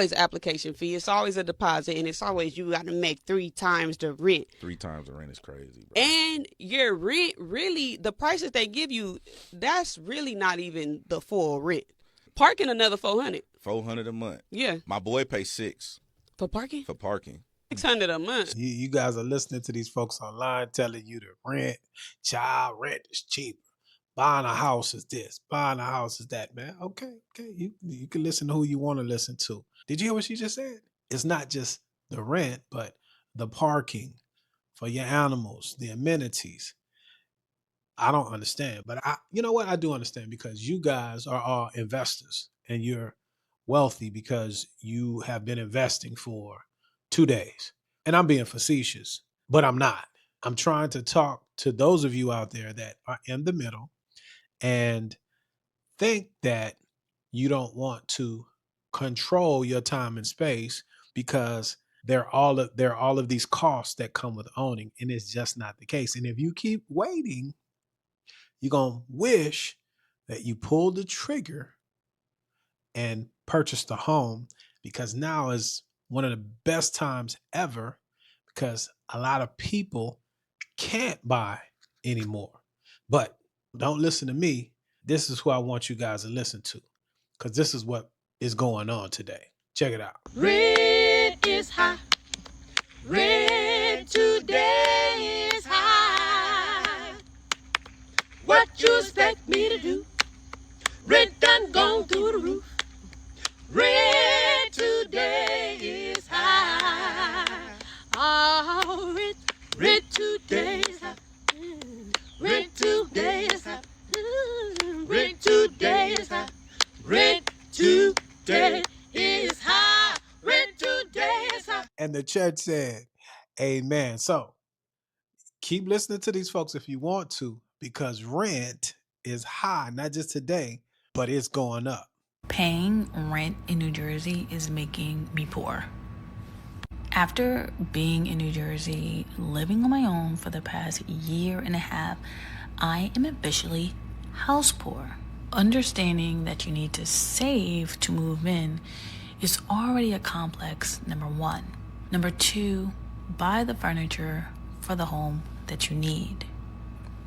always application fee. It's always a deposit, and it's always you got to make 3 times the rent. 3 times the rent is crazy, bro. And your rent, really, the prices they give you, that's really not even the full rent. Parking another $400. $400 a month. Yeah. My boy pays $6 For parking? for parking. $600 a month. You guys are listening to these folks online telling you the rent, child rent is cheaper. Buying a house is this, buying a house is that, man. Okay. You can listen to who you want to listen to. Did you hear what she just said? It's not just the rent, but the parking for your animals, the amenities. I don't understand, but you know what? I do understand because you guys are all investors and you're wealthy because you have been investing for 2 days. And I'm being facetious, but I'm not. I'm trying to talk to those of you out there that are in the middle and think that you don't want to control your time and space because there are all of these costs that come with owning, and it's just not the case. And if you keep waiting, you're going to wish that you pulled the trigger and purchased a home, because now is one of the best times ever because a lot of people can't buy anymore. But don't listen to me. This is who I want you guys to listen to because this is what is going on today. Check it out. Rent is high. Rent today is high. What you expect me to do? Rent done gone through the roof. Rent today is high. Oh, rent today is high. Rent today is high. Rent today is high. Rent today is high. Rent today is high. And the church said, amen. So keep listening to these folks if you want to, because rent is high, not just today, but it's going up. Paying rent in New Jersey is making me poor. After being in New Jersey, living on my own for the past 1.5 years, I am officially house poor. Understanding that you need to save to move in is already a complex, number one. Number two, buy the furniture for the home that you need.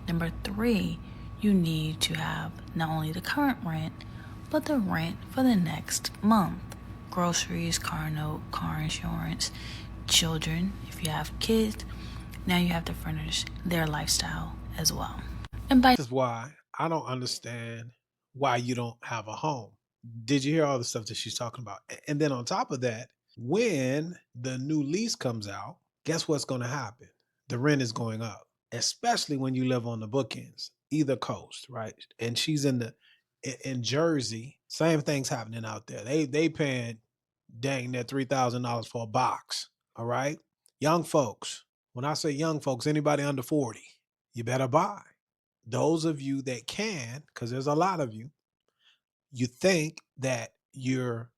Number three, you need to have not only the current rent, but the rent for the next month. Groceries, car note, car insurance, children, if you have kids, now you have to furnish their lifestyle as well. And by This is why I don't understand why you don't have a home. Did you hear all the stuff that she's talking about? And then on top of that, when the new lease comes out, guess what's going to happen? The rent is going up, especially when you live on the bookends, either coast, right? And she's in Jersey. Same thing's happening out there. They paying dang near $3,000 for a box. All right, young folks. When I say young folks, anybody under 40, you better buy. Those of you that can, because there's a lot of you, you think that you're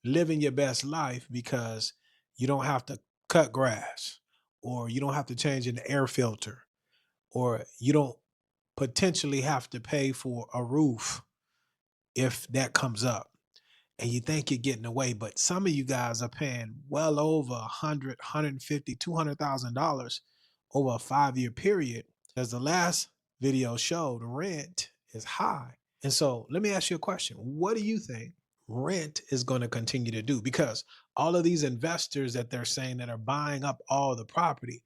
living your best life because you don't have to cut grass, or you don't have to change an air filter, or you don't potentially have to pay for a roof if that comes up. And you think you're getting away, but some of you guys are paying well over $100, $150, $200,000 over a 5-year period. As the last video showed, rent is high. And so let me ask you a question. What do you think rent is going to continue to do? Because all of these investors that they're saying that are buying up all the property,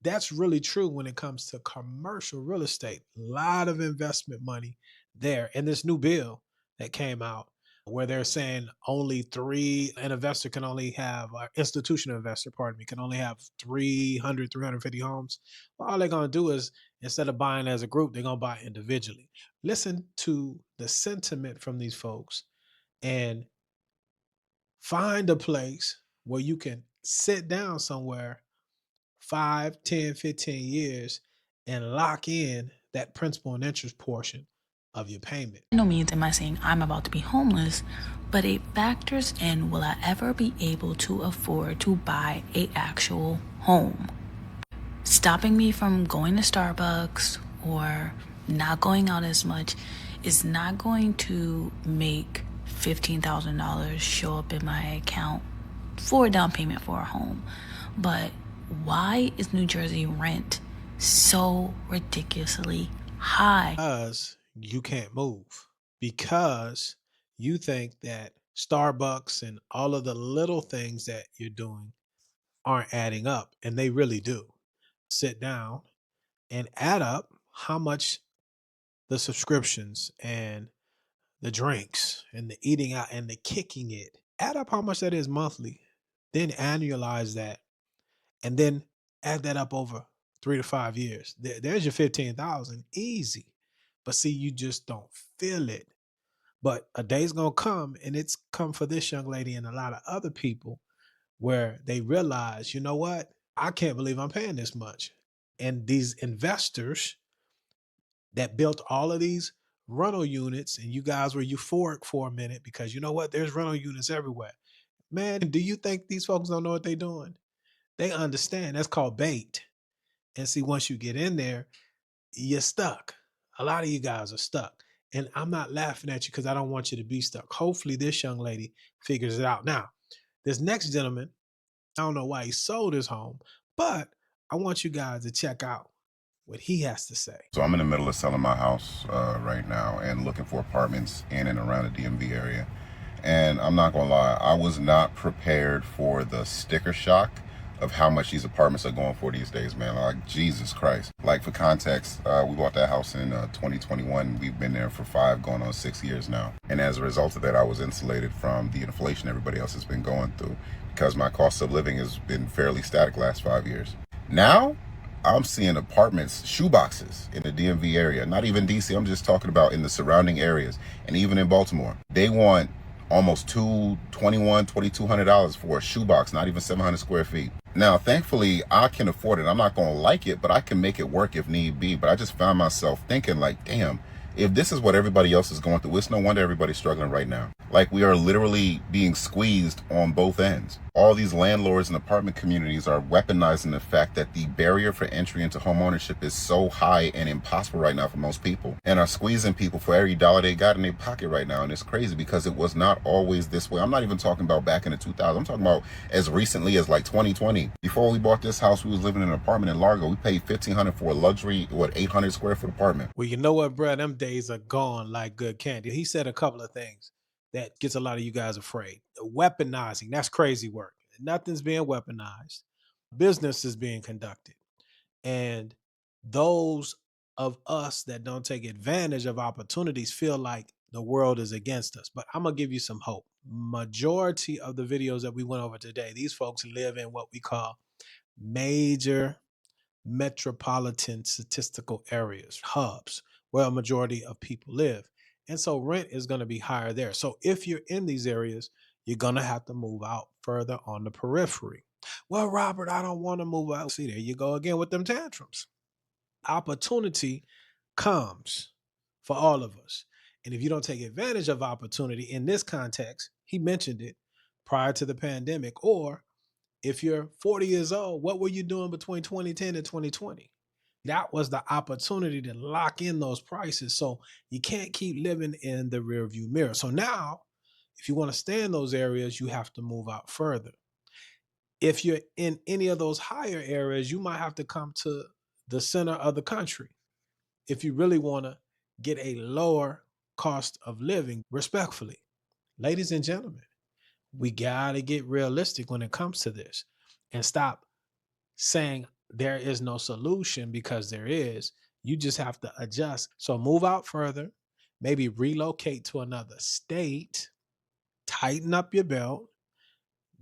that's really true when it comes to commercial real estate. A lot of investment money there. And this new bill that came out, where they're saying an investor can only have, institutional investor, can only have 300, 350 homes. Well, all they're going to do is, instead of buying as a group, they're going to buy individually. Listen to the sentiment from these folks and find a place where you can sit down somewhere 5, 10, 15 years and lock in that principal and interest portion of your payment. no means am I saying I'm about to be homeless, but it factors in, will I ever be able to afford to buy an actual home? Stopping me from going to Starbucks or not going out as much is not going to make $15,000 show up in my account for a down payment for a home. But why is New Jersey rent so ridiculously high? Because you can't move. Because you think that Starbucks and all of the little things that you're doing aren't adding up, and they really do. Sit down and add up how much the subscriptions and the drinks and the eating out and the kicking it, add up how much that is monthly, then annualize that, and then add that up over 3 to 5 years. There's your 15,000 easy. But see, you just don't feel it. But a day's gonna come, and it's come for this young lady and a lot of other people, where they realize, you know what? I can't believe I'm paying this much. And these investors that built all of these rental units, and you guys were euphoric for a minute because you know what? There's rental units everywhere. Man, do you think these folks don't know what they're doing? They understand. That's called bait. And see, once you get in there, you're stuck. A lot of you guys are stuck. And I'm not laughing at you because I don't want you to be stuck. Hopefully, this young lady figures it out. Now, this next gentleman, I don't know why he sold his home, but I want you guys to check out what he has to say. So I'm in the middle of selling my house right now and looking for apartments in and around the DMV area. And I'm not gonna lie, I was not prepared for the sticker shock of how much these apartments are going for these days, man. Like, Jesus Christ. Like, for context, we bought that house in 2021. We've been there for 5, going on 6 years now. And as a result of that, I was insulated from the inflation everybody else has been going through because my cost of living has been fairly static last 5 years. Now, I'm seeing apartments, shoeboxes in the DMV area. Not even DC, I'm just talking about in the surrounding areas. And even in Baltimore, they want almost $2,200 for a shoebox, not even 700 square feet. Now, thankfully, I can afford it. I'm not going to like it, but I can make it work if need be. But I just found myself thinking like, damn, if this is what everybody else is going through, it's no wonder everybody's struggling right now. Like, we are literally being squeezed on both ends. All these landlords and apartment communities are weaponizing the fact that the barrier for entry into home ownership is so high and impossible right now for most people, and are squeezing people for every dollar they got in their pocket right now. And it's crazy because it was not always this way. I'm not even talking about back in the 2000s. I'm talking about as recently as like 2020. Before we bought this house, we was living in an apartment in Largo. We paid $1,500 for a luxury, 800 square foot apartment. Well, you know what, bro? Them days are gone like good candy. He said a couple of things that gets a lot of you guys afraid. Weaponizing, that's crazy work. Nothing's being weaponized. Business is being conducted. And those of us that don't take advantage of opportunities feel like the world is against us. But I'm going to give you some hope. Majority of the videos that we went over today, these folks live in what we call major metropolitan statistical areas, hubs, where a majority of people live. And so rent is going to be higher there. So if you're in these areas, you're going to have to move out further on the periphery. Well, Robert, I don't want to move out. See, there you go again with them tantrums. Opportunity comes for all of us. And if you don't take advantage of opportunity in this context, he mentioned it prior to the pandemic, or if you're 40 years old, what were you doing between 2010 and 2020? That was the opportunity to lock in those prices. So you can't keep living in the rearview mirror. So now, if you want to stay in those areas, you have to move out further. If you're in any of those higher areas, you might have to come to the center of the country if you really want to get a lower cost of living, respectfully. Ladies and gentlemen, we got to get realistic when it comes to this and stop saying there is no solution, because there is. You just have to adjust. So move out further, maybe relocate to another state, tighten up your belt,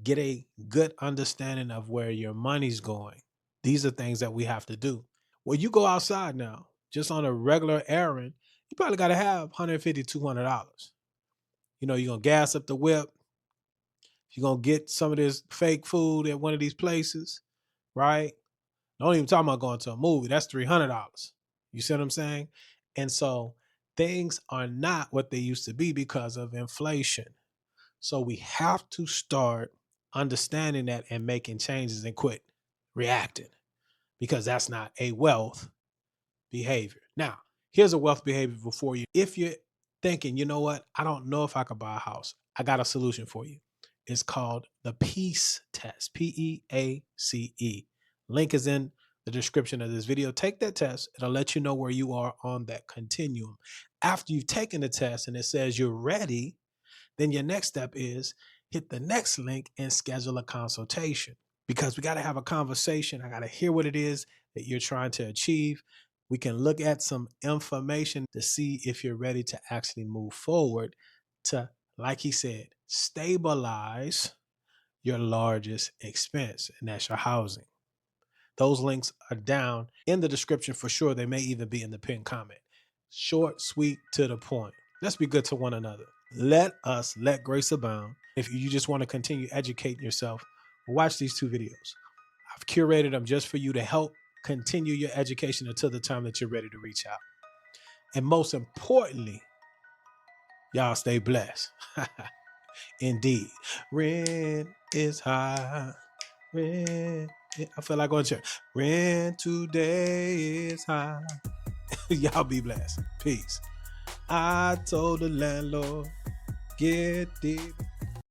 get a good understanding of where your money's going. These are things that we have to do. Well, you go outside now, just on a regular errand, you probably got to have $150, $200. You know, you're going to gas up the whip. You're going to get some of this fake food at one of these places, right? Don't even talk about going to a movie. That's $300. You see what I'm saying? And so things are not what they used to be because of inflation. So we have to start understanding that and making changes and quit reacting, because that's not a wealth behavior. Now, here's a wealth behavior for you. If you're thinking, you know what? I don't know if I could buy a house. I got a solution for you. It's called the PEACE test, PEACE. Link is in the description of this video. Take that test. It'll let you know where you are on that continuum. After you've taken the test and it says you're ready, then your next step is hit the next link and schedule a consultation, because we got to have a conversation. I got to hear what it is that you're trying to achieve. We can look at some information to see if you're ready to actually move forward to, like he said, stabilize your largest expense, and that's your housing. Those links are down in the description for sure. They may even be in the pinned comment. Short, sweet, to the point. Let's be good to one another. Let grace abound. If you just want to continue educating yourself, watch these 2 videos. I've curated them just for you to help continue your education until the time that you're ready to reach out. And most importantly, y'all stay blessed. Indeed. Rent is high. Rent. I feel like going to church. Rent today is high. Y'all be blessed. Peace. I told the landlord, get the